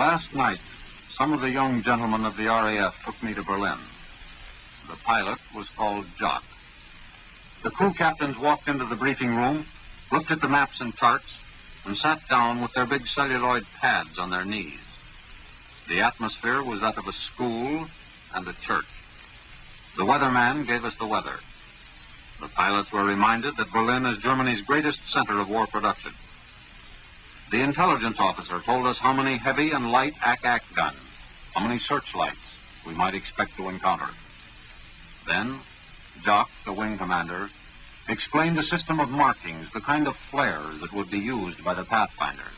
Last night, some of the young gentlemen of the RAF took me to Berlin. The pilot was called Jock. The crew captains walked into the briefing room, looked at the maps and charts, and sat down with their big celluloid pads on their knees. The atmosphere was that of a school and a church. The weatherman gave us the weather. The pilots were reminded that Berlin is Germany's greatest center of war production. The intelligence officer told us how many heavy and light ack-ack guns, how many searchlights we might expect to encounter. Then, Jock, the wing commander, explained a system of markings, the kind of flares that would be used by the pathfinders.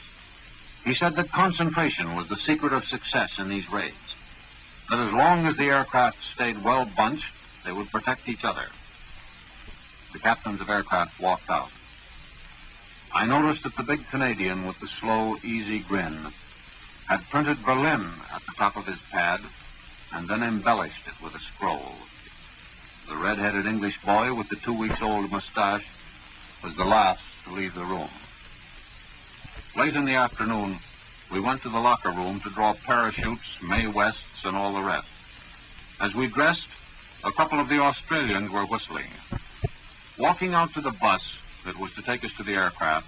He said that concentration was the secret of success in these raids, that as long as the aircraft stayed well bunched, they would protect each other. The captains of aircraft walked out. I noticed that the big Canadian with the slow, easy grin had printed Berlin at the top of his pad and then embellished it with a scroll. The red-headed English boy with the 2-week-old mustache was the last to leave the room. Late in the afternoon, we went to the locker room to draw parachutes, Mae Wests, and all the rest. As we dressed, a couple of the Australians were whistling. Walking out to the bus that was to take us to the aircraft,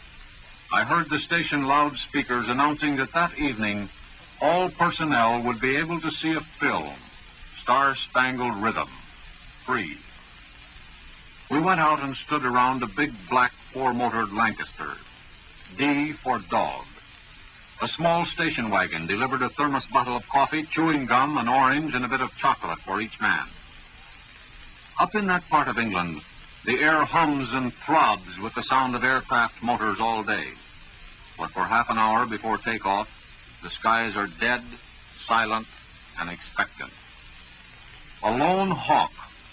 I heard the station loudspeakers announcing that that evening all personnel would be able to see a film, Star-Spangled Rhythm, free. We went out and stood around a big black 4-motored Lancaster, D for dog. A small station wagon delivered a thermos bottle of coffee, chewing gum, an orange, and a bit of chocolate for each man. Up in that part of England, the air hums and throbs with the sound of aircraft motors all day. But for half an hour before takeoff, the skies are dead, silent, and expectant. A lone hawk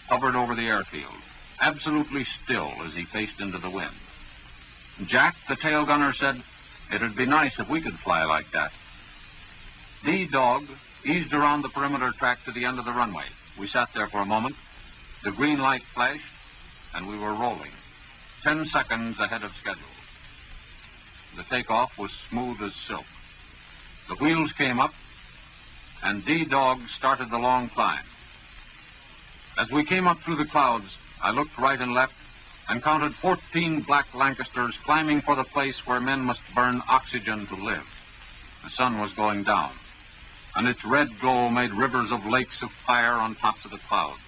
hovered over the airfield, absolutely still as he faced into the wind. Jack, the tail gunner, said, "It'd be nice if we could fly like that." D-Dog eased around the perimeter track to the end of the runway. We sat there for a moment. The green light flashed, and we were rolling, 10 seconds ahead of schedule. The takeoff was smooth as silk. The wheels came up, and D-Dog started the long climb. As we came up through the clouds, I looked right and left and counted 14 black Lancasters climbing for the place where men must burn oxygen to live. The sun was going down, and its red glow made rivers of lakes of fire on tops of the clouds.